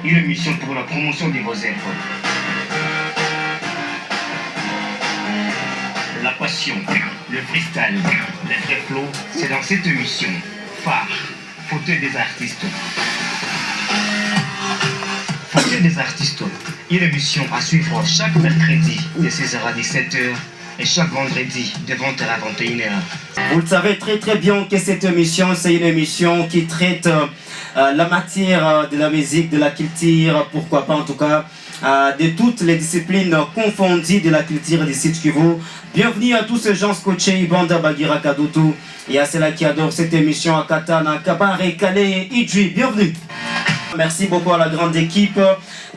une émission pour la promotion de vos œuvres. La passion, le freestyle, les vrais flots, c'est dans cette émission. Phare, fauteuil des artistes. Fauteuil des artistes, une émission à suivre chaque mercredi de 16h à 17h et chaque vendredi de 20h à 21h. Vous le savez très bien que cette émission, c'est une émission qui traite la matière de la musique, de la culture, pourquoi pas en tout cas, de toutes les disciplines confondues de la culture du Sud Kivu. Bienvenue à tous ces gens scotchés, Banda Bagira Kadutu, et à ceux-là qui adorent cette émission à Katana, Kabare, Calais, Idri. Bienvenue. Merci beaucoup à la grande équipe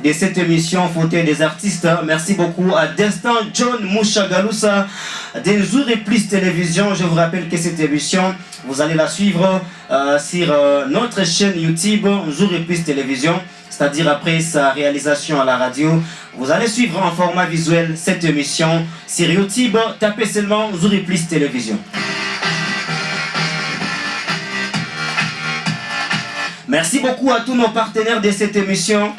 de cette émission Fauteuil des artistes. Merci beaucoup à Destin John Mouchagalousa de Nzuri et Plus Télévision. Je vous rappelle que cette émission, vous allez la suivre sur notre chaîne YouTube Nzuri et Plus Télévision. C'est-à-dire après sa réalisation à la radio, vous allez suivre en format visuel cette émission sur YouTube. Tapez seulement Nzuri et Plus Télévision. Merci beaucoup à tous nos partenaires de cette émission.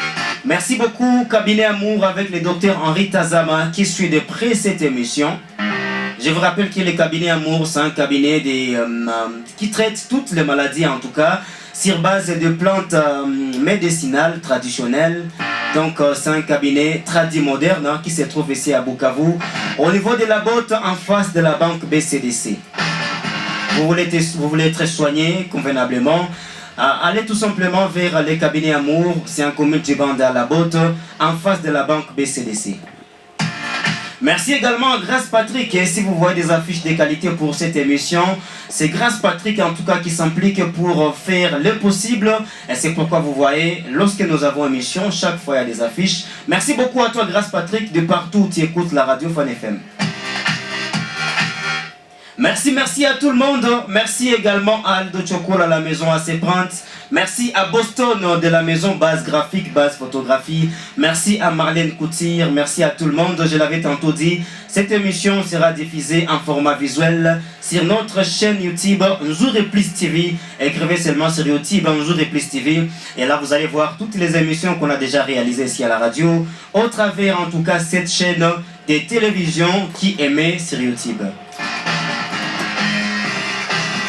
Merci beaucoup Cabinet Amour avec le docteur Henri Tazama qui suit de près cette émission. Je vous rappelle que le Cabinet Amour, c'est un cabinet qui traite toutes les maladies en tout cas, sur base de plantes médicinales traditionnelles. Donc c'est un cabinet moderne qui se trouve ici à Bukavu, au niveau de la botte en face de la banque BCDC. Vous voulez être soigné convenablement, allez tout simplement vers les cabinets Amour, c'est un commune du bande à la botte, en face de la banque BCDC. Merci également à Grâce Patrick, et si vous voyez des affiches de qualité pour cette émission, c'est Grâce Patrick en tout cas qui s'implique pour faire le possible, et c'est pourquoi vous voyez, lorsque nous avons une émission, chaque fois il y a des affiches. Merci beaucoup à toi Grâce Patrick, de partout où tu écoutes la radio Fan FM. Merci à tout le monde. Merci également à Aldo Chokol à la maison AC Print. Merci à Boston de la maison Base Graphique, Base Photographie. Merci à Marlène Couture. Merci à tout le monde. Je l'avais tantôt dit, cette émission sera diffusée en format visuel sur notre chaîne YouTube Nzuri et Plus TV. Écrivez seulement sur YouTube Nzuri et Plus TV. Et là, vous allez voir toutes les émissions qu'on a déjà réalisées ici à la radio, au travers en tout cas cette chaîne des télévisions qui émet sur YouTube.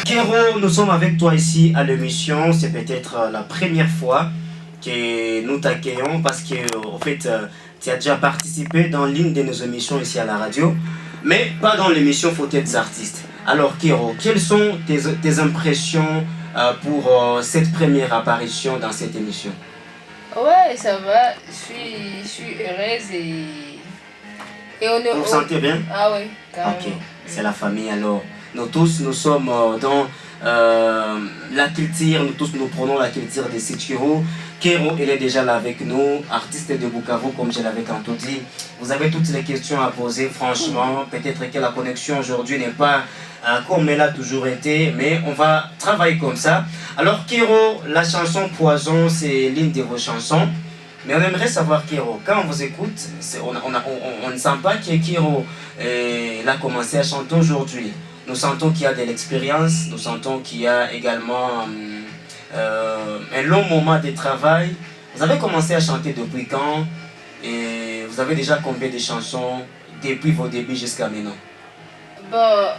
Kero, nous sommes avec toi ici à l'émission. C'est peut-être la première fois que nous t'accueillons parce que, en fait, tu as déjà participé dans l'une de nos émissions ici à la radio, mais pas dans l'émission Fauteuil des artistes. Alors, Kero, quelles sont tes impressions pour cette première apparition dans cette émission? Ouais, ça va. Je suis heureuse et on est. Vous vous sentez bien? Ah oui, carrément. Ok, c'est la famille alors. Nous tous, nous sommes dans la culture, nous tous nous prenons la culture de Sitchiro. Kero, il est déjà là avec nous, artiste de Bukavu, comme je l'avais tantôt dit. Vous avez toutes les questions à poser, franchement. Peut-être que la connexion aujourd'hui n'est pas comme elle a toujours été, mais on va travailler comme ça. Alors, Kero, la chanson Poison, c'est l'une de vos chansons. Mais on aimerait savoir, Kero, quand on vous écoute, on ne sent pas que Kero a commencé à chanter aujourd'hui. Nous sentons qu'il y a de l'expérience, nous sentons qu'il y a également un long moment de travail. Vous avez commencé à chanter depuis quand? Et vous avez déjà combien de chansons depuis vos débuts jusqu'à maintenant? Bon,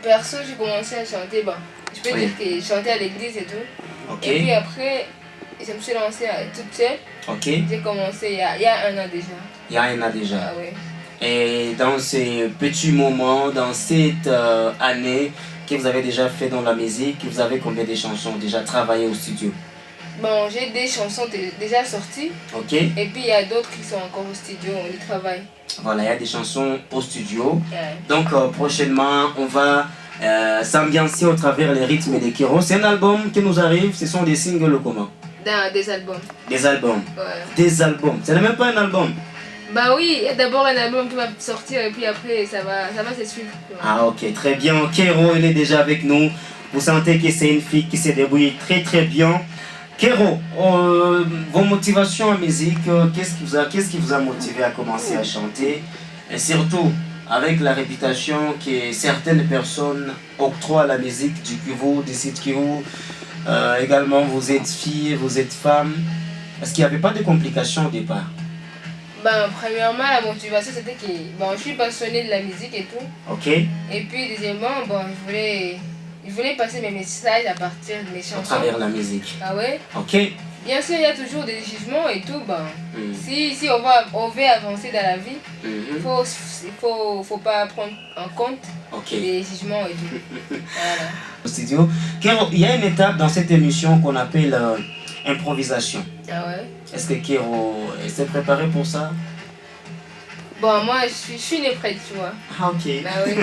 perso, j'ai commencé à chanter, je peux dire que j'ai chanté à l'église et tout. Okay. Et puis après, je me suis lancée toute seule. Okay. J'ai commencé il y a 1 an déjà. Il y a 1 an déjà. Ah oui. Et dans ces petits moments, dans cette année que vous avez déjà fait dans la musique, vous avez combien de chansons déjà travaillées au studio? Bon, j'ai des chansons déjà sorties. Ok. Et puis il y a d'autres qui sont encore au studio, on y travaille. Voilà, il y a des chansons au studio. Ouais. Donc prochainement, on va s'ambiancer au travers les rythmes des Kero. C'est un album qui nous arrive, ce sont des singles comment? Des albums. Des albums. Ouais. Des albums. Ce n'est même pas un album. Bah oui, il y a d'abord un album qui va sortir et puis après ça va se suivre. Ah ok, très bien. Kero, il est déjà avec nous. Vous sentez que c'est une fille qui se débrouille très bien. Kero, vos motivations en musique, qu'est-ce qui vous a motivé à commencer à chanter? Et surtout, avec la réputation que certaines personnes octroient à la musique du Kivu, du Sud Kivu, également vous êtes fille, vous êtes femme. Est-ce qu'il n'y avait pas de complications au départ? Ben, premièrement, la motivation, c'était que bon, je suis passionnée de la musique et tout. Ok. Et puis, deuxièmement, bon, je voulais passer mes messages à partir de mes chansons. À travers la musique. Ah ouais? Ok. Bien sûr, il y a toujours des jugements et tout. Ben, si on veut avancer dans la vie, il faut pas prendre en compte les jugements et tout. Voilà. Au studio. Kero, il y a une étape dans cette émission qu'on appelle improvisation. Ah ouais? Est-ce que Kero s'est préparé pour ça? Bon, moi, je suis née prête, tu vois. Ah, ok. Bah oui.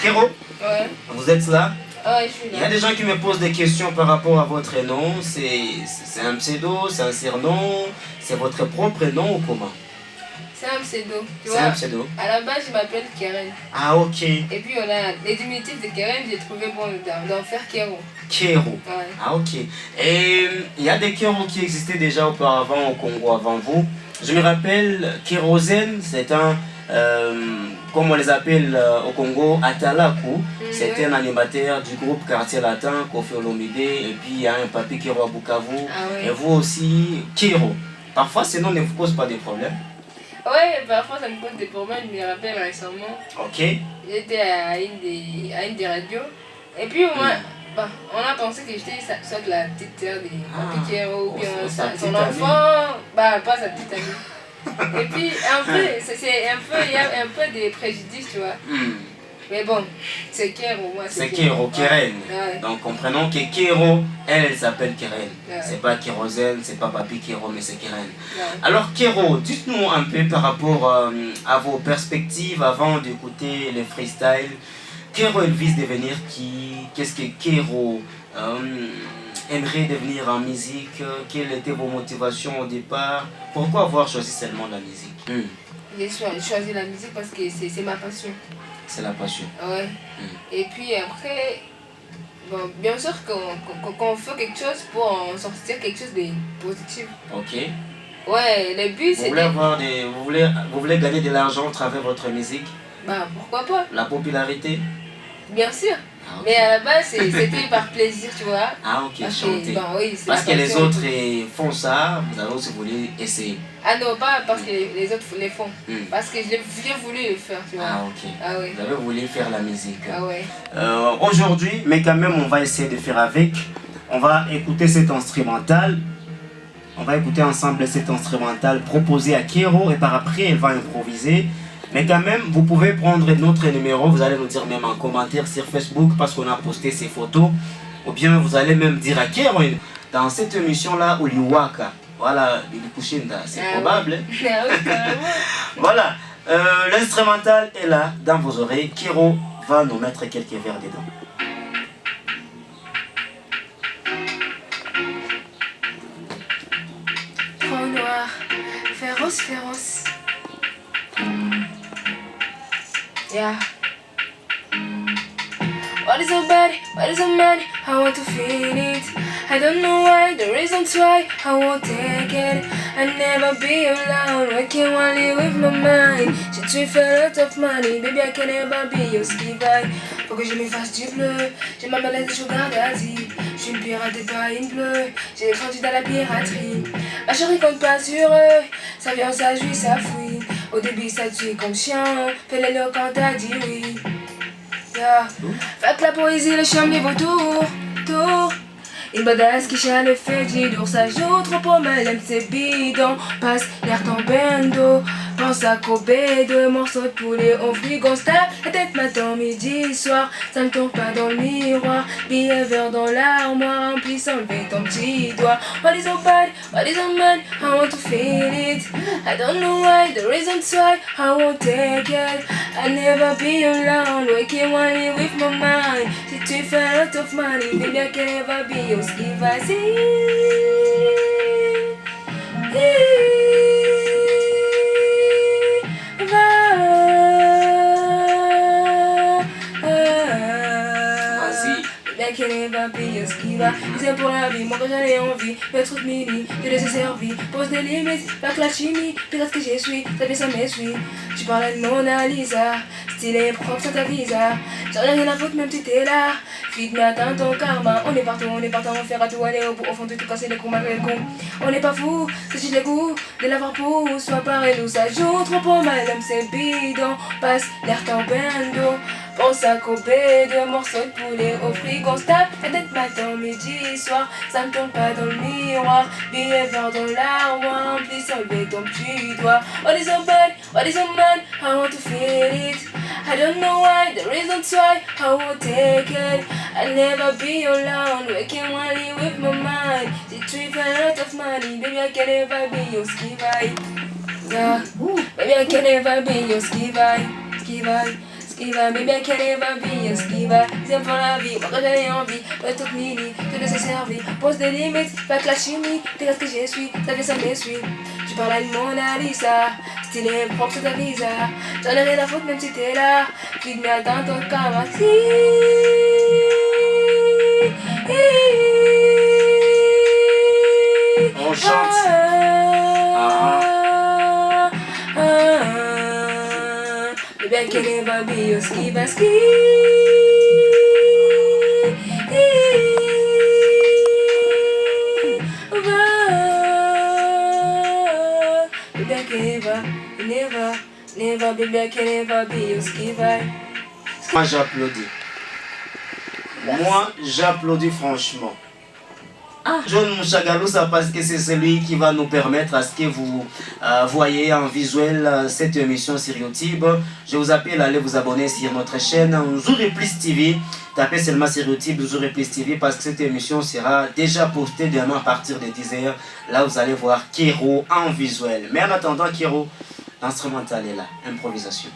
Kero, Ouais. vous êtes là? Ah ouais, je suis là. Il y a des gens qui me posent des questions par rapport à votre nom. C'est un pseudo, c'est un surnom, c'est votre propre nom ou comment? C'est un pseudo. Tu C'est vois, un pseudo. à la base, je m'appelle Keren. Ah, ok. Et puis, on a les diminutifs de Keren, j'ai trouvé bon d'en faire Kero. Kero. Ouais. Ah, ok. Et il y a des Kero qui existaient déjà auparavant au Congo avant vous. Je me rappelle, Kérosène, c'est un, comme on les appelle au Congo, Atalaku. C'était un animateur du groupe Quartier Latin, Kofi Olomide. Et puis il y a un papy Kero à Bukavu. Ah ouais. Et vous aussi, Kero. Parfois, ces noms ne vous posent pas de problème. Ouais, parfois ça me pose des problèmes. Je me rappelle récemment, Ok. j'étais à une des radios. Et puis, moi, bah, on a pensé que j'étais soit la petite sœur de Papy Kero ou bien son enfant. Bah, pas sa petite amie. Et puis, un peu, il y a un peu de préjudice, tu vois. Mais bon, c'est Kero, moi. C'est Kero, Keren. Ouais. Donc comprenons que Kero, elle s'appelle Keren. Ouais. C'est pas Kérosène, c'est pas Papy Kero, mais c'est Keren. Ouais. Alors Kero, dites-nous un peu par rapport à vos perspectives avant d'écouter les freestyles. Kero, elle vise devenir qui? Qu'est-ce que Kero aimerait devenir en musique? Quelles étaient vos motivations au départ? Pourquoi avoir choisi seulement la musique? J'ai choisi la musique parce que c'est ma passion. C'est la passion. Ouais. Et puis après, bon, bien sûr qu'on fait quelque chose pour en sortir quelque chose de positif. Ok. Ouais, le but c'est vous voulez gagner de l'argent à travers votre musique? Bah pourquoi pas? La popularité? Bien sûr. Ah, okay. Mais à la base c'était par plaisir, tu vois. Ah ok, Parce chanter. Que, oui, parce que les autres font ça, vous avez aussi voulu essayer. Ah non, pas parce que les autres les font. Parce que j'ai voulu le faire, tu vois. Ah ok. Ah oui. Vous avez voulu faire la musique. Ah ouais. Aujourd'hui, mais quand même on va essayer de faire avec. On va écouter cet instrumental. On va écouter ensemble cet instrumental proposé à Kero et par après elle va improviser. Mais quand même, vous pouvez prendre notre numéro, vous allez nous dire même en commentaire sur Facebook parce qu'on a posté ces photos. Ou bien vous allez même dire à Kero, dans cette émission-là, Uliwaka, voilà, c'est probable. Oui. Ah oui, carrément. Voilà, l'instrumental est là, dans vos oreilles. Kero va nous mettre quelques vers dedans. Trop noir, féroce, féroce. Yeah. What is so bad? What is so mad? I want to feel it. I don't know why, the reasons why I won't take it. I'll never be alone, working only with my mind. J'ai tué fait a lot of money, baby I can never be your ski guy. Faut que je m'efface du bleu, j'ai ma malaise de sugar daddy. Je suis une pirate et pas une bleue, j'ai grandi dans la piraterie. Ma chérie compte pas sur eux, ça vient, ça jouit, ça fouille. Au début ça tue comme chien, fais-le quand t'as dit oui. Yeah. Fait que la poésie, le chien niveau tour. Une badass qui chale le fait d'ours, ça joue trop pour mal, aime ses bidons. Passe l'air tombando, pense à Kobe, 2 morceaux de poulet au frigo, stack la tête matin, midi, soir. Ça ne tourne pas dans le miroir, billet vert dans l'armoire, rempli sans lever ton petit doigt. What is so bad, what is so mad, I want to feel it. I don't know why, the reasons why I won't take it. I'll never be alone, waking only with my mind. Si tu fais a lot of money, baby I can never be your ski vas-y. Baby I can never be your ski va. C'est pour la vie, moi quand j'en ai envie. Être toute mini, je les ai servis. Pose des limites, pas que la chimie. Pirate que je suis, ça fait ça m'essuie. Tu parlais de Mona Lisa, stylé propre sans ta visa. J'en ai rien à foutre même si t'es là. Feed mais atteins ton karma. On est partout, on faire à tout aller au bout. Au fond de tout casser les coups malgré le coup. On n'est pas fou, c'est juste les goûts de l'avoir pour. Soit pareil ou ça joue trop pour mal, même c'est bidon. Passe l'air en bendo. Pense à couper 2 morceaux de poulet au frigo. On se tape la tête matin, midi, soir. Ça ne tourne pas dans le miroir. Billet vert dans l'armoire. Rempli, enlever ton petit doigt. What is so bad, what is so mad? I want to feel it. I don't know why, the reasons why I won't take it. I'll never be alone, working only with my mind. She treat a lot of money, baby I can never be your ski vibe. Yeah, baby I can never be your ski vibe, ski vibe. Baby, I can never be a skiva. C'est pour la vie, moi quand j'en ai envie. Ouais, toute mini, te laisser servir. Pose des limites, pas que la chimie. T'es ce que je suis, ça fait ça m'essuie. Tu parles à Mona Lisa, stylé propre sur ta visa. J'en ai rien à foutre même si t'es là. Feed mais attends ton karma. On chante. Baby, I can never be your skiva ski. Baby, I can never, baby, I can never be your skiva. Moi j'applaudis. Moi j'applaudis franchement. John Mouchagalousa parce que c'est celui qui va nous permettre à ce que vous voyez en visuel cette émission sur YouTube. Je vous appelle à aller vous abonner sur notre chaîne Nzuri Plus TV. Tapez seulement sur YouTube Nzuri Plus TV parce que cette émission sera déjà postée demain à partir de 10h. Là vous allez voir Kero en visuel. Mais en attendant Kero, l'instrumental est là, improvisation.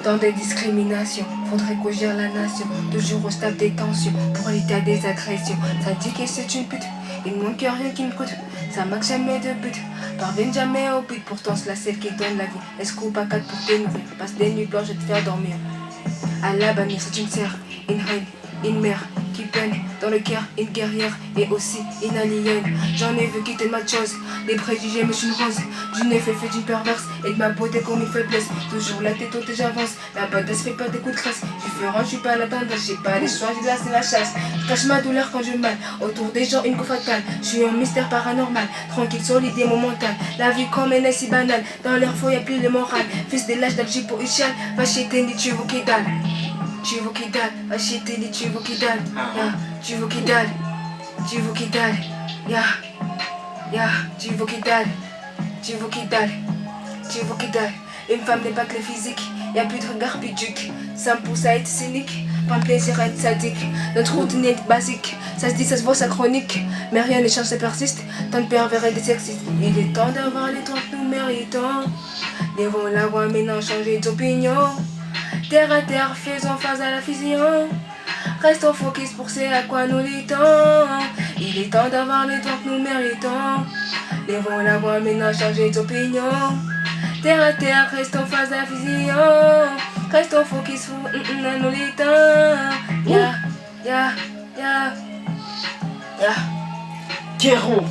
Dans des discriminations, faudrait couvrir la nation. Toujours au stade des tensions, pour l'état des agressions. Ça dit que c'est une pute, il ne manque rien qui me coûte. Ça marque jamais de but, parviennent jamais au but. Pourtant c'est la celle qui donne la vie. Est-ce qu'on pas 4 pour te nourrir? Passe des nuits blanches et te faire dormir. À la bannière c'est une sœur, une reine, une mère qui peine dans le cœur, une guerrière et aussi une alien. J'en ai vu quitter ma chose, des préjugés mais je suis une rose. D'une effet fait d'une perverse et de ma beauté comme une faiblesse. Toujours la tête haute et j'avance, la badass fait pas des coups de crasse. Différent, je suis pas la tendance, j'ai pas les choix, j'ai là c'est la chasse. Je cache ma douleur quand je mal, autour des gens une coup fatale. Je suis un mystère paranormal, tranquille sur l'idée mon mental. La vie comme elle est si banale, dans l'air faux y'a plus le moral. Fils de l'âge d'Alger pour Uchal, va chez Tendi, tu veux qui dalle. Tu veux qui dalle, va chez Tendi, tu veux qui dalle. Tu veux qui dalle, tu veux qui dalle. Tu veux qui dalle, tu veux qui dalle, tu veux qui dalle. Une femme n'est pas que le physique, y'a plus de regard pudique. Ça me pousse à être cynique, pas le plaisir à être sadique. Notre routine est basique, ça se dit, ça se voit, ça chronique. Mais rien ne change, ça persiste, tant de pervers et de sexistes. Il est temps d'avoir les droits que nous méritons. Devons la voix maintenant changer d'opinion. Terre à terre, faisons face à la fusion. Restons focus pour c'est à quoi nous luttons. Il est temps d'avoir les droits que nous méritons. Devons la voix maintenant changer d'opinion. Terre à terre, restons face à la fusion. Restons focus pour nous luttons. Kero.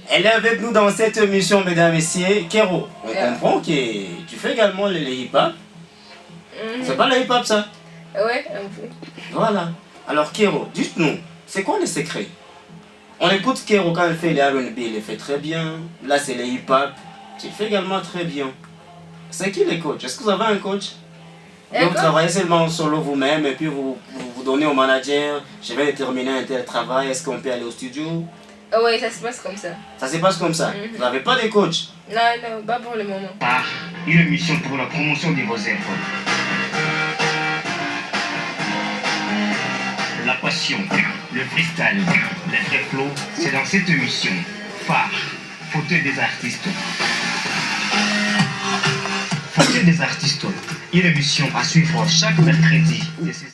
Elle est avec nous dans cette émission, mesdames et messieurs. Kero, on comprend que tu fais également le hip-hop. C'est pas le hip-hop ça? Ouais, un peu. Voilà. Alors Kero, dites-nous, c'est quoi le secret? On écoute Kero quand elle fait les R&B, il les fait très bien. Là c'est le hip-hop, tu le fais également très bien. C'est qui les coachs? Est-ce que vous avez un coach? Donc vous travaillez seulement en solo vous-même et puis vous donnez au manager, je vais terminer un tel travail, est-ce qu'on peut aller au studio? Ouais, ça se passe comme ça. Ça se passe comme ça. Vous n'avez pas de coach? Non, non, pas pour le moment. Par une émission pour la promotion de vos œuvres. La passion, le freestyle, les vrais flots, c'est dans cette émission. Phare, fauteuil des artistes. Fauteuil des artistes, une émission à suivre chaque mercredi.